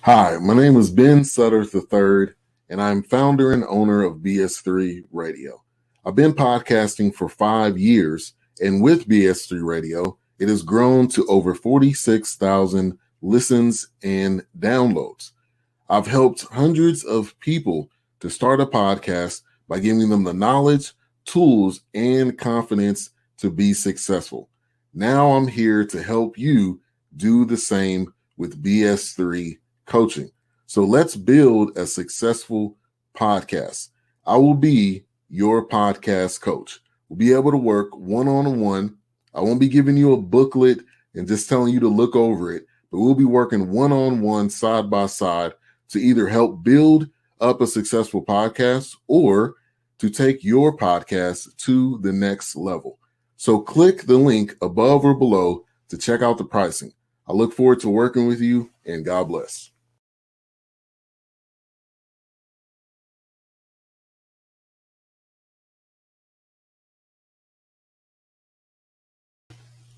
Hi, my name is Ben Sutter III, and I'm founder and owner of BS3 Radio. I've been podcasting for 5 years, and with BS3 Radio, it has grown to over 46,000 listens and downloads. I've helped hundreds of people to start a podcast by giving them the knowledge, tools, and confidence to be successful. Now I'm here to help you do the same with BS3 Coaching. So let's build a successful podcast. I will be your podcast coach. We'll be able to work one-on-one. I won't be giving you a booklet and just telling you to look over it, but we'll be working one-on-one, side by side, to either help build up a successful podcast or to take your podcast to the next level. So click the link above or below to check out the pricing. I look forward to working with you, and God bless.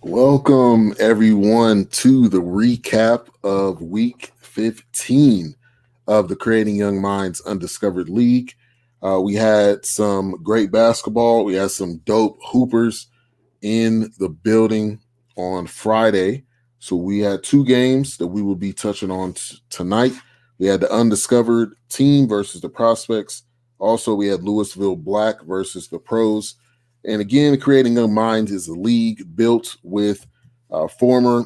Welcome, everyone, to the recap of Week 15 of the Creating Young Minds Undiscovered League. We had some great basketball. We had some dope hoopers in the building on Friday. So we had 2 games that we will be touching on tonight. We had the Undiscovered team versus the Prospects. Also, we had Louisville Black versus the Pros. And again, Creating Young Minds is a league built with former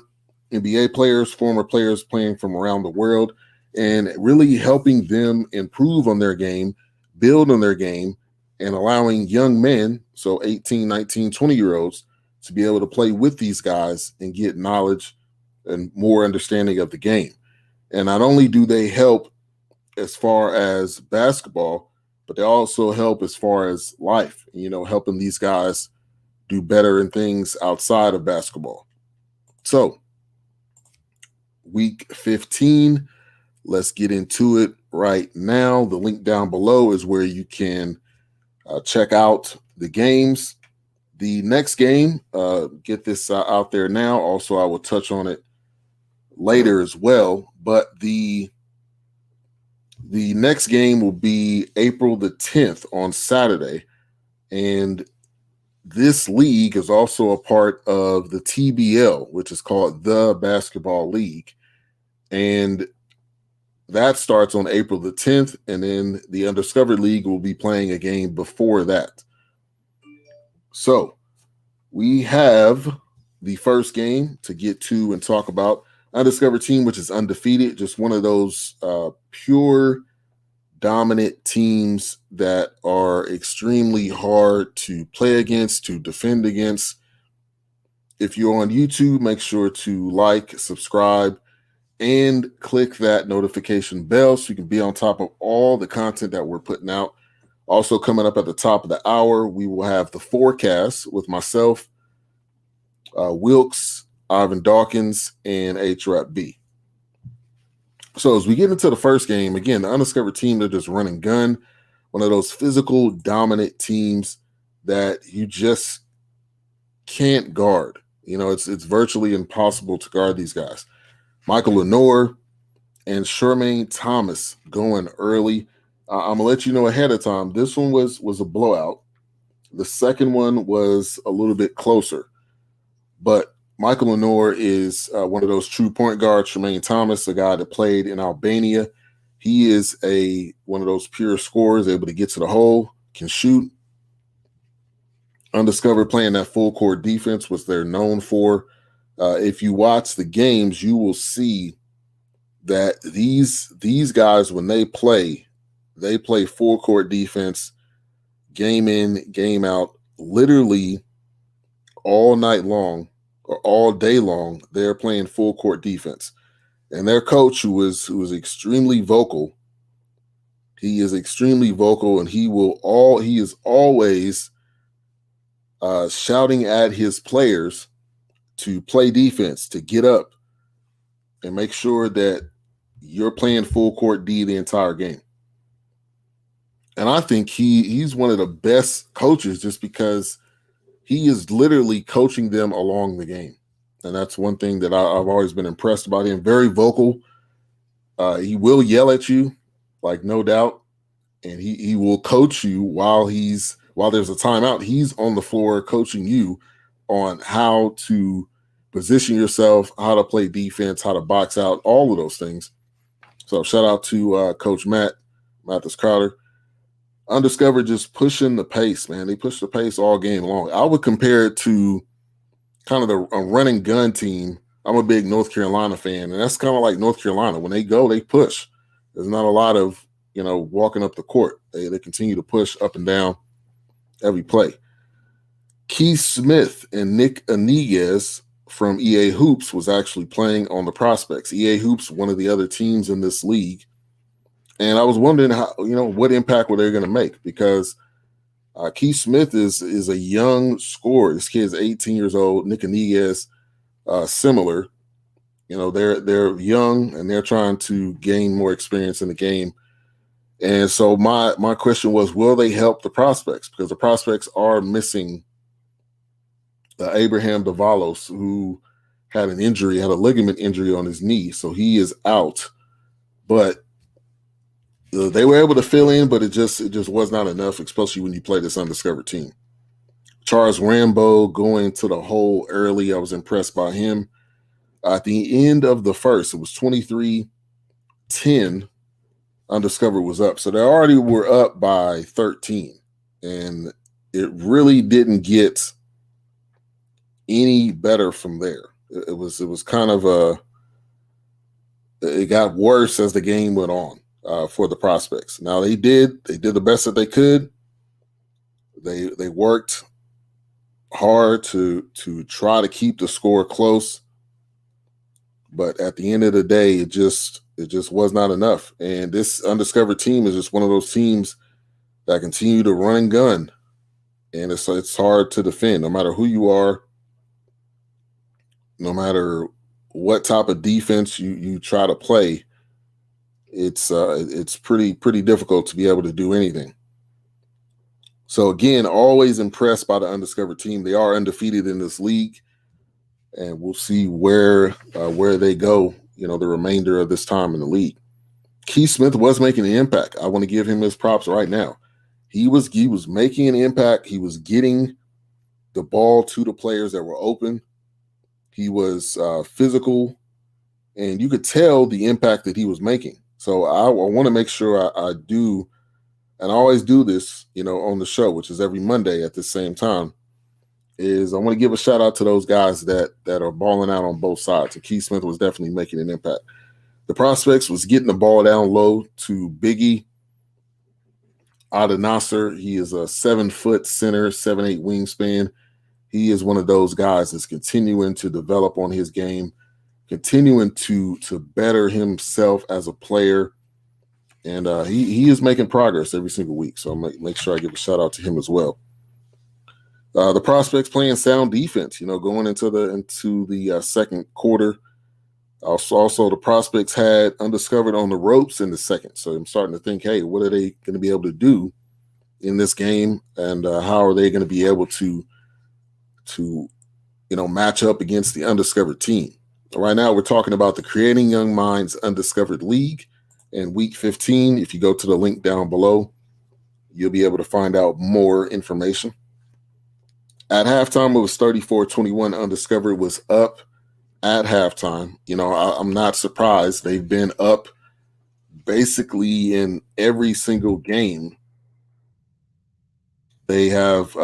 NBA players, former players playing from around the world, and really helping them improve on their game, build on their game, and allowing young men, so 18, 19, 20-year-olds, to be able to play with these guys and get knowledge and more understanding of the game. And not only do they help as far as basketball, but they also help as far as life, helping these guys do better in things outside of basketball. So, Week 15, let's get into it right now. The link down below is where you can check out the games. The next game, get this out there now. Also, I will touch on it later as well, but the next game will be April the 10th on Saturday. And this league is also a part of the TBL, which is called the Basketball League. And that starts on April the 10th. And then the Undiscovered League will be playing a game before that. So we have the first game to get to and talk about. Undiscovered team, which is undefeated, just one of those pure dominant teams that are extremely hard to play against, to defend against. If you're on YouTube, make sure to like, subscribe, and click that notification bell so you can be on top of all the content that we're putting out. Also, coming up at the top of the hour, we will have the forecast with myself, Wilkes, Ivan Dawkins, and H-Rap B. So as we get into the first game, again, the Undiscovered team, they're just run and gun, one of those physical, dominant teams that you just can't guard. It's virtually impossible to guard these guys. Michael Lenore and Shermaine Thomas going early. I'm going to let you know ahead of time, this one was a blowout. The second one was a little bit closer. But Michael Lenore is one of those true point guards. Shermaine Thomas, a guy that played in Albania. He is one of those pure scorers, able to get to the hole, can shoot. Undiscovered playing that full court defense, which they're known for. If you watch the games, you will see that these guys, when they play full court defense, game in, game out, literally all night long or all day long. They're playing full court defense. And their coach, who is extremely vocal, he is extremely vocal, and he is always shouting at his players to play defense, to get up and make sure that you're playing full court D the entire game. And I think he's one of the best coaches just because he is literally coaching them along the game. And that's one thing that I've always been impressed about him. Very vocal. He will yell at you, like no doubt, and he will coach you while there's a timeout. He's on the floor coaching you on how to position yourself, how to play defense, how to box out, all of those things. So shout out to Coach Mathis Crowder. Undiscovered just pushing the pace, man. They push the pace all game long. I would compare it to kind of a run and gun team. I'm a big North Carolina fan, and that's kind of like North Carolina. When they go, they push. There's not a lot of, walking up the court. They continue to push up and down every play. Keith Smith and Nick Iniguez from EA Hoops was actually playing on the prospects. EA Hoops, one of the other teams in this league. And I was wondering how, what impact were they going to make? Because Keith Smith is a young scorer. This kid's 18 years old. Nick Iniguez, similar. They're young and they're trying to gain more experience in the game. And so my question was, will they help the prospects? Because the prospects are missing Abraham Davalos, who had a ligament injury on his knee. So he is out. But they were able to fill in, but it just was not enough, especially when you play this undiscovered team. Charles Rambo going to the hole early. I was impressed by him. At the end of the first, it was 23-10. Undiscovered was up. So they already were up by 13. And it really didn't get any better from there. It was kind of it got worse as the game went on for the prospects. Now they did the best that they could. They worked hard to try to keep the score close, but at the end of the day, it just was not enough. And this undiscovered team is just one of those teams that continue to run and gun, and it's hard to defend, no matter who you are, no matter what type of defense you try to play. It's pretty difficult to be able to do anything. So again, always impressed by the undiscovered team. They are undefeated in this league, and we'll see where they go, the remainder of this time in the league. Keith Smith was making an impact. I want to give him his props right now. He was making an impact. He was getting the ball to the players that were open. He was physical, and you could tell the impact that he was making. So I want to make sure I do, and I always do this, on the show, which is every Monday at the same time, is I want to give a shout out to those guys that are balling out on both sides. And Keith Smith was definitely making an impact. The prospects was getting the ball down low to Biggie out of Nasser. He is a 7-foot center, 7'8" wingspan. He is one of those guys that's continuing to develop on his game, continuing to better himself as a player. And he is making progress every single week. So I'll make sure I give a shout out to him as well. The prospects playing sound defense, going into the second quarter. Also, the prospects had undiscovered on the ropes in the second. So I'm starting to think, hey, what are they going to be able to do in this game? And how are they going to be able to match up against the undiscovered team? Right now, we're talking about the Creating Young Minds Undiscovered League in Week 15. If you go to the link down below, you'll be able to find out more information. At halftime, it was 34-21. Undiscovered was up at halftime. I'm not surprised. They've been up basically in every single game. They have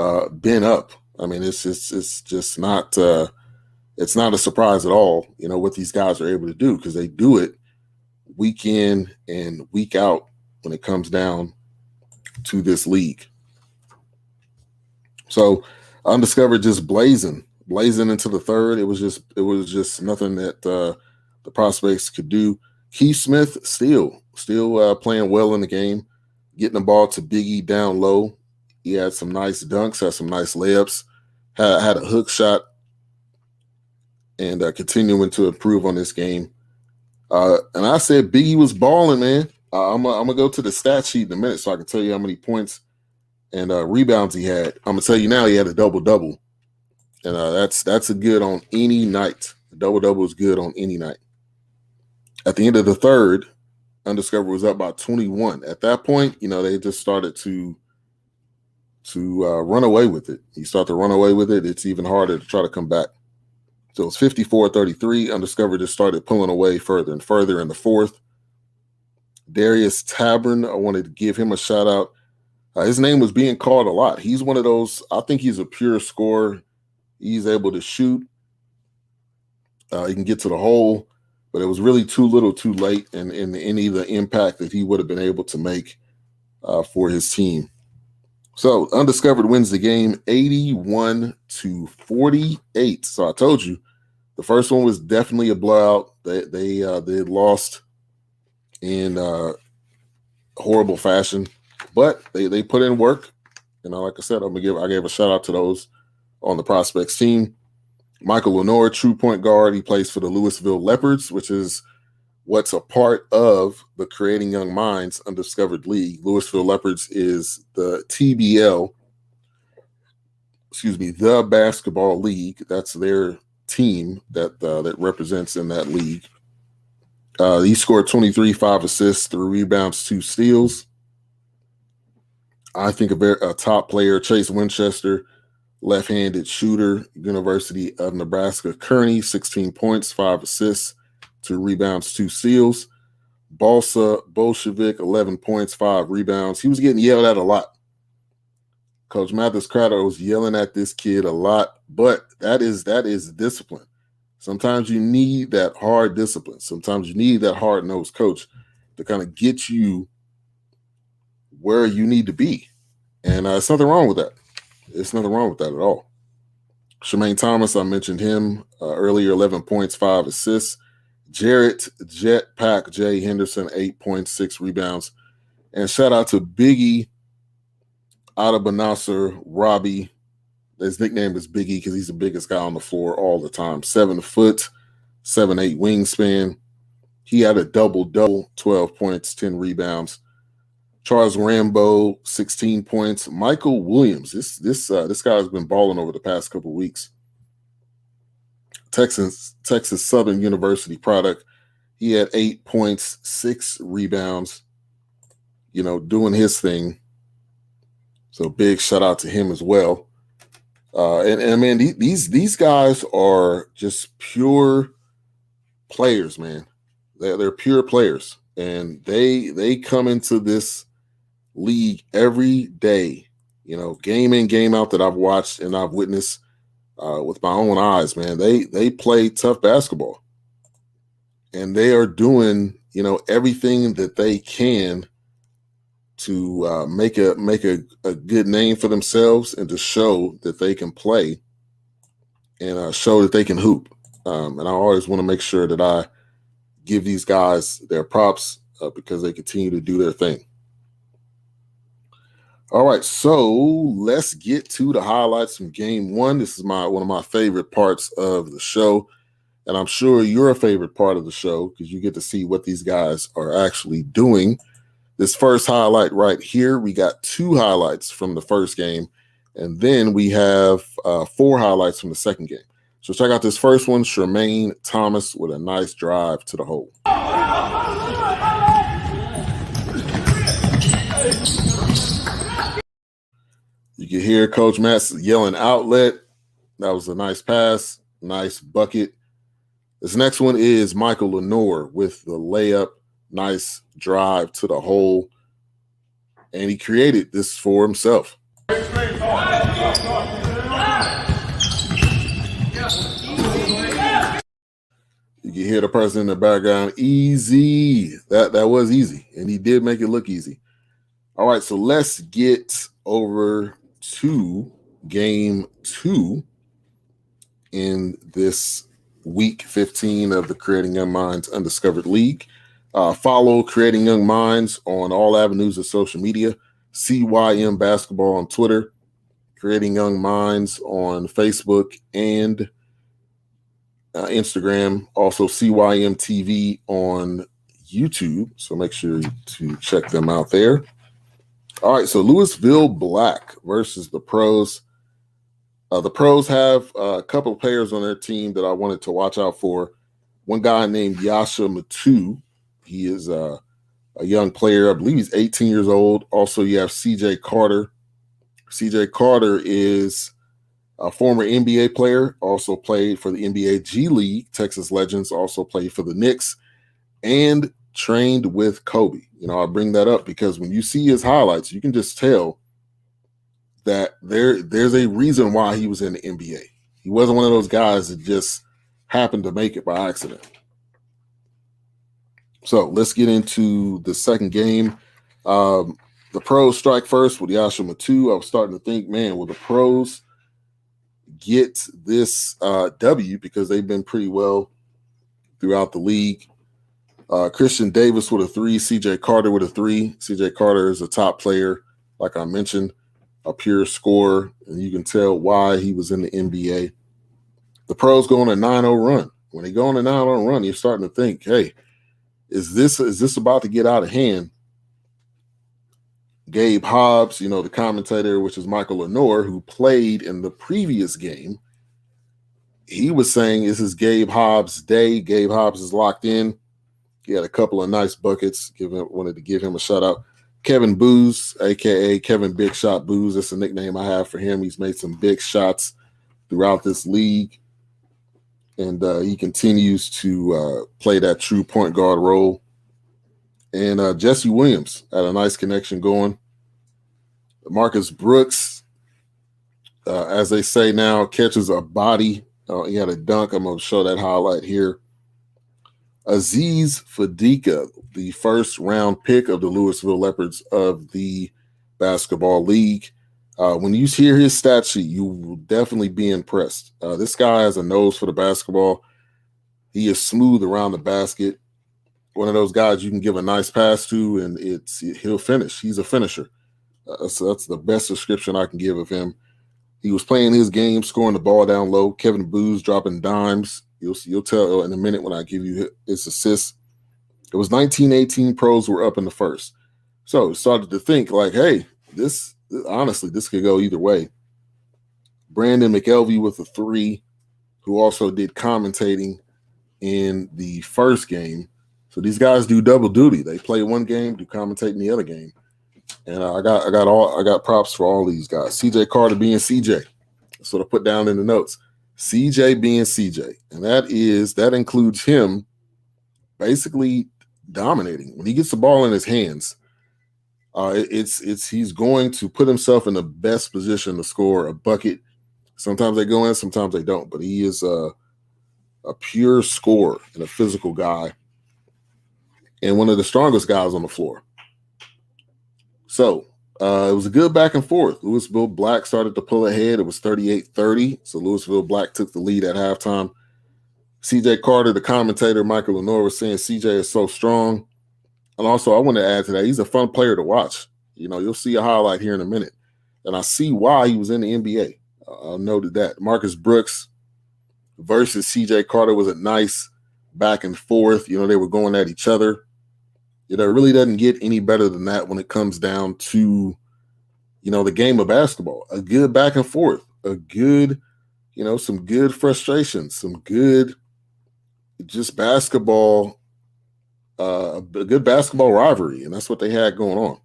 been up. I mean, it's just not it's not a surprise at all, what these guys are able to do, because they do it week in and week out when it comes down to this league. So Undiscovered just blazing into the third. It was just nothing that the prospects could do. Keith Smith still playing well in the game, getting the ball to Biggie down low. He had some nice dunks, had some nice layups, had a hook shot, and continuing to improve on this game. And I said Biggie was balling, man. I'm gonna go to the stat sheet in a minute so I can tell you how many points and rebounds he had. I'm gonna tell you now he had a double-double. And that's a good on any night. A double-double is good on any night. At the end of the third, Undiscovered was up by 21. At that point, they just started to run away with it. You start to run away with it, it's even harder to try to come back. So it's 54-33. Undiscovered just started pulling away further and further in the fourth. Darius Tabern, I wanted to give him a shout out. His name was being called a lot. He's one of those, I think he's a pure scorer. He's able to shoot. He can get to the hole, but it was really too little too late in any of the impact that he would have been able to make for his team. So Undiscovered wins the game 81-48. So I told you, the first one was definitely a blowout. They lost in horrible fashion, but they put in work. Like I said, I gave a shout out to those on the prospects team. Michael Lenore, true point guard. He plays for the Louisville Leopards, which is what's a part of the Creating Young Minds Undiscovered League. Louisville Leopards is the TBL, the basketball league. That's their team that represents in that league. He scored 23, 5 assists, 3 rebounds, 2 steals. I think a top player, Chase Winchester, left-handed shooter, University of Nebraska Kearney, 16 points, 5 assists, 2 rebounds, 2 steals. Balsa Bolshevik, 11 points, 5 rebounds. He was getting yelled at a lot. Coach Mathis Craddock was yelling at this kid a lot, but that is discipline. Sometimes you need that hard discipline. Sometimes you need that hard-nosed coach to kind of get you where you need to be. And there's nothing wrong with that. There's nothing wrong with that at all. Shemaine Thomas, I mentioned him earlier, 11 points, 5 assists. Jarrett Jetpack J. Henderson, 8 points, 6 rebounds. And shout out to Biggie Adabanasser Robbie. His nickname is Biggie because he's the biggest guy on the floor all the time. 7 foot, 7'8" wingspan. He had a double-double, 12 points, 10 rebounds. Charles Rambo, 16 points. Michael Williams, this guy has been balling over the past couple of weeks. Texas Southern University product. He had 8 points, 6 rebounds, doing his thing. So big shout out to him as well. And man, these guys are just pure players, man. They're pure players, and they come into this league every day, game in, game out, that I've watched and I've witnessed with my own eyes, man. They play tough basketball, and they are doing, everything that they can to make a good name for themselves and to show that they can play and show that they can hoop. And I always want to make sure that I give these guys their props because they continue to do their thing. All right, so let's get to the highlights from game one. This is one of my favorite parts of the show, and I'm sure you're a favorite part of the show because you get to see what these guys are actually doing. This first highlight right here, we got 2 highlights from the first game, and then we have 4 highlights from the second game. So check out this first one, Shemaine Thomas with a nice drive to the hole. You can hear Coach Matt yelling outlet. That was a nice pass, nice bucket. This next one is Michael Lenore with the layup, nice drive to the hole. And he created this for himself. You can hear the person in the background, easy. That was easy, and he did make it look easy. All right, so let's get over to game 2 in this week 15 of the Creating Young Minds Undiscovered League. Follow Creating Young Minds on all avenues of social media. CYM Basketball on Twitter, Creating Young Minds on Facebook and Instagram. Also CYM TV on YouTube. So make sure to check them out there. All right, so Louisville Black versus the Pros. The Pros have a couple of players on their team that I wanted to watch out for. One guy named Yasha Matu. He is a young player. I believe he's 18 years old. Also, you have CJ Carter. CJ Carter is a former NBA player, also played for the NBA G League, Texas Legends, also played for the Knicks, and trained with Kobe. I bring that up because when you see his highlights, you can just tell that there's a reason why he was in the NBA. He wasn't one of those guys that just happened to make it by accident. So let's get into the second game. The pros strike first with Yasha Matu. I was starting to think, man, will the pros get this W, because they've been pretty well throughout the league. Christian Davis with a 3, CJ Carter with a 3. CJ Carter is a top player, like I mentioned, a pure scorer, and you can tell why he was in the NBA. The pros go on a 9-0 run. When they go on a 9-0 run, you're starting to think, hey, is this about to get out of hand? Gabe Hobbs, the commentator, which is Michael Lenore, who played in the previous game, he was saying this is Gabe Hobbs' day. Gabe Hobbs is locked in. He had a couple of nice buckets. Wanted to give him a shout out. Kevin Booz, a.k.a. Kevin Big Shot Booz. That's a nickname I have for him. He's made some big shots throughout this league. And he continues to play that true point guard role. And Jesse Williams had a nice connection going. Marcus Brooks, as they say now, catches a body. He had a dunk. I'm going to show that highlight here. Aziz Fadika, the first round pick of the Louisville Leopards of the Basketball League. When you hear his stat sheet, you will definitely be impressed. This guy has a nose for the basketball. He is smooth around the basket. One of those guys you can give a nice pass to, and he'll finish. He's a finisher. So that's the best description I can give of him. He was playing his game, scoring the ball down low. Kevin Booz dropping dimes. You'll tell in a minute when I give you his assists. It was 19-18. Pros were up in the first. So started to think like, hey, this could go either way. Brandon McElvey with a 3, who also did commentating in the first game. So these guys do double duty. They play one game, do commentate in the other game. And I got props for all these guys. CJ Carter being CJ. That's what I put down in the notes. CJ being CJ. And that includes him basically dominating. When he gets the ball in his hands, he's going to put himself in the best position to score a bucket. Sometimes they go in, sometimes they don't. But he is a pure scorer and a physical guy, and one of the strongest guys on the floor. So it was a good back and forth. Louisville Black started to pull ahead. It was 38-30. So Louisville Black took the lead at halftime. CJ Carter, the commentator, Michael Lenore, was saying CJ is so strong. And also, I want to add to that, he's a fun player to watch. You'll see a highlight here in a minute. And I see why he was in the NBA. I noted that. Marcus Brooks versus CJ Carter was a nice back and forth. They were going at each other. It really doesn't get any better than that when it comes down to, the game of basketball. A good back and forth, a good, some good frustration, some good just basketball, a good basketball rivalry. And that's what they had going on.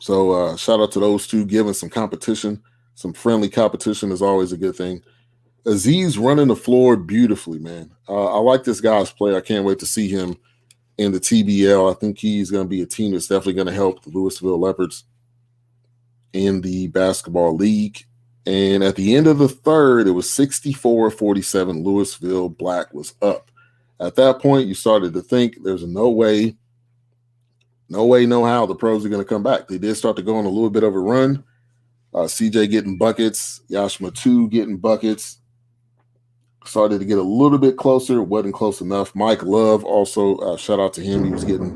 So shout out to those two, giving some competition. Some friendly competition is always a good thing. Aziz running the floor beautifully, man. I like this guy's play. I can't wait to see him in the TBL. I think he's going to be a team that's definitely going to help the Louisville Leopards in the basketball league. And at the end of the third, it was 64-47. Louisville Black was up. At that point, you started to think there's no way, no how the pros are going to come back. They did start to go on a little bit of a run. CJ getting buckets, Yash Matu getting buckets. Started to get a little bit closer. Wasn't close enough. Mike Love also, shout out to him. He was getting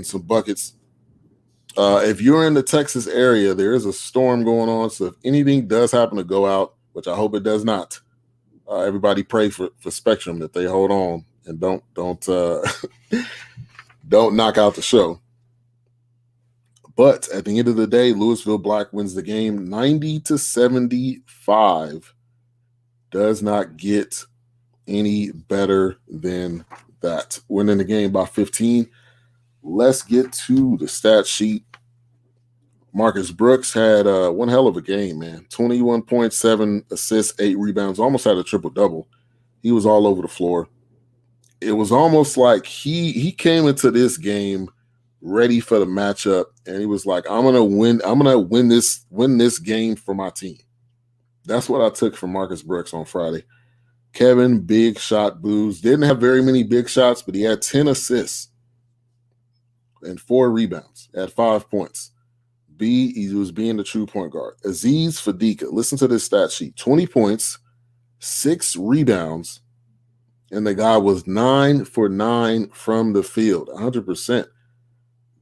some buckets. If you're in the Texas area, there is a storm going on. So if anything does happen to go out, which I hope it does not, everybody pray for Spectrum that they hold on and don't don't knock out the show. But at the end of the day, Louisville Black wins the game 90-75. Does not get any better than that, winning the game by 15. Let's get to the stat sheet. Marcus Brooks had one hell of a game, man. 21.7 assists, 8 rebounds, almost had a triple-double. He was all over the floor. It was almost like he came into this game ready for the matchup, and he was like, I'm gonna win this game for my team. That's what I took from Marcus Brooks on Friday. Kevin, big shot booze. Didn't have very many big shots, but he had 10 assists and 4 rebounds at 5 points. He was being the true point guard. Aziz Fadika, listen to this stat sheet. 20 points, 6 rebounds, and the guy was 9 for 9 from the field, 100%.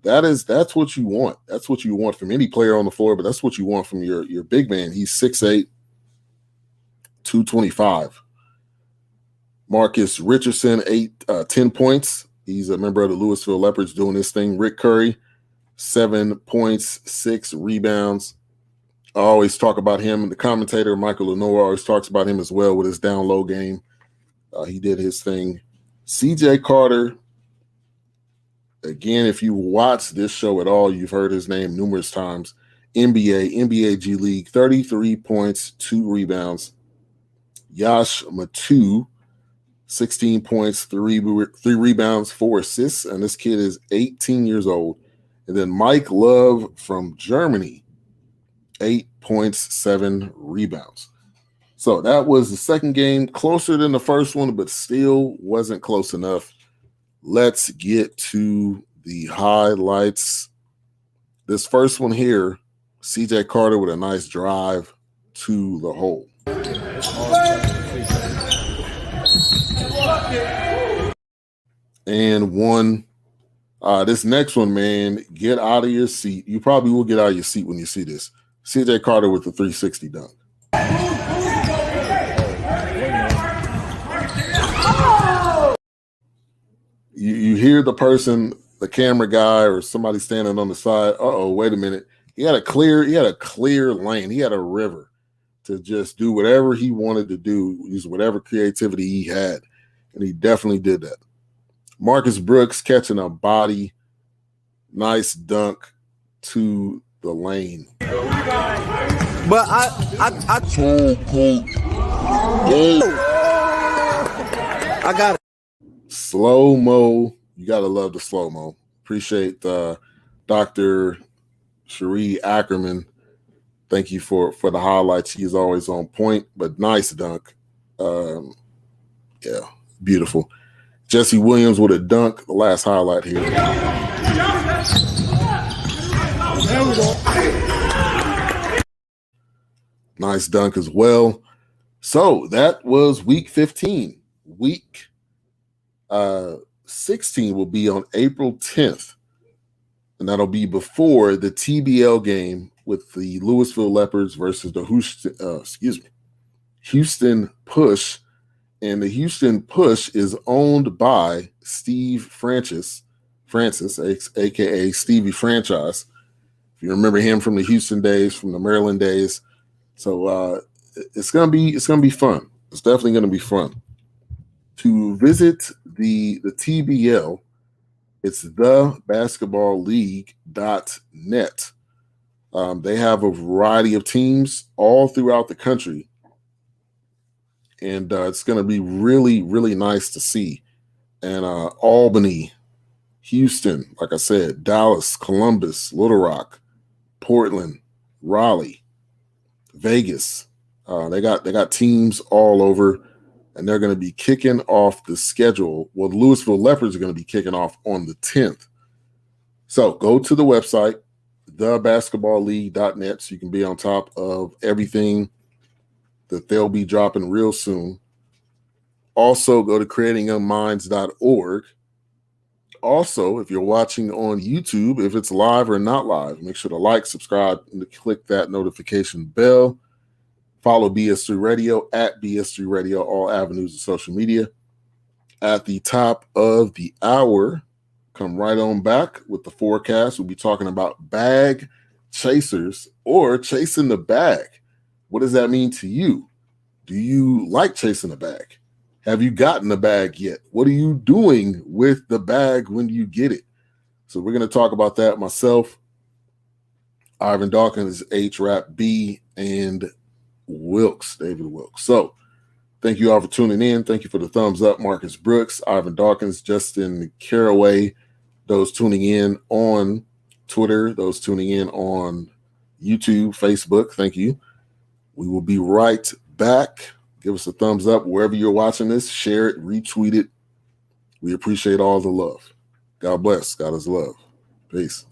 That's what you want. That's what you want from any player on the floor, but that's what you want from your big man. He's 6'8", 225. Marcus Richardson, 10 points. He's a member of the Louisville Leopards doing this thing. Rick Curry, 7 points, 6 rebounds. I always talk about him. The commentator, Michael Lenore, always talks about him as well with his down-low game. He did his thing. CJ Carter, again, if you watch this show at all, you've heard his name numerous times. NBA G League, 33 points, 2 rebounds. Yash Matu, 16 points, 3 rebounds, 4 assists, and this kid is 18 years old. And then Mike Love from Germany, 8 points, 7 rebounds. So that was the second game, closer than the first one, but still wasn't close enough. Let's get to the highlights. This first one here, CJ Carter with a nice drive to the hole. And one. This next one, man, get out of your seat. You probably will get out of your seat when you see this. CJ Carter with the 360 dunk. You hear the person, the camera guy or somebody standing on the side. Wait a minute. He had a clear lane. He had a river to just do whatever he wanted to do, use whatever creativity he had. And he definitely did that. Marcus Brooks catching a body, nice dunk to the lane. But I got it. Slow-mo. You got to love the slow-mo. Appreciate Dr. Cherie Ackerman. Thank you for the highlights. He's always on point, but nice dunk. Yeah, beautiful. Jesse Williams with a dunk, the last highlight here. Nice dunk as well. So that was week 15. Week 16 will be on April 10th, and that'll be before the TBL game with the Louisville Leopards versus the Houston Push. And the Houston Push is owned by Steve Francis, a.k.a. Stevie Franchise. If you remember him from the Houston days, from the Maryland days. So it's gonna be fun. It's definitely gonna be fun. To visit the TBL, it's thebasketballleague.net. They have a variety of teams all throughout the country. And it's going to be really, really nice to see. And Albany, Houston, like I said, Dallas, Columbus, Little Rock, Portland, Raleigh, Vegas. They got teams all over, and they're going to be kicking off the schedule. Well, the Louisville Leopards are going to be kicking off on the 10th. So go to the website, thebasketballleague.net, so you can be on top of everything that they'll be dropping real soon. Also, go to creatingyoungminds.org. Also, if you're watching on YouTube, if it's live or not live, make sure to like, subscribe, and to click that notification bell. Follow BS3 Radio at BS3 Radio, all avenues of social media. At the top of the hour, come right on back with the forecast. We'll be talking about bag chasers or chasing the bag. What does that mean to you? Do you like chasing the bag? Have you gotten the bag yet? What are you doing with the bag when you get it? So we're going to talk about that. Myself, Ivan Dawkins, H-Rap B, and Wilkes, David Wilkes. So thank you all for tuning in. Thank you for the thumbs up, Marcus Brooks, Ivan Dawkins, Justin Caraway, those tuning in on Twitter, those tuning in on YouTube, Facebook. Thank you. We will be right back. Give us a thumbs up wherever you're watching this. Share it, retweet it. We appreciate all the love. God bless. God is love. Peace.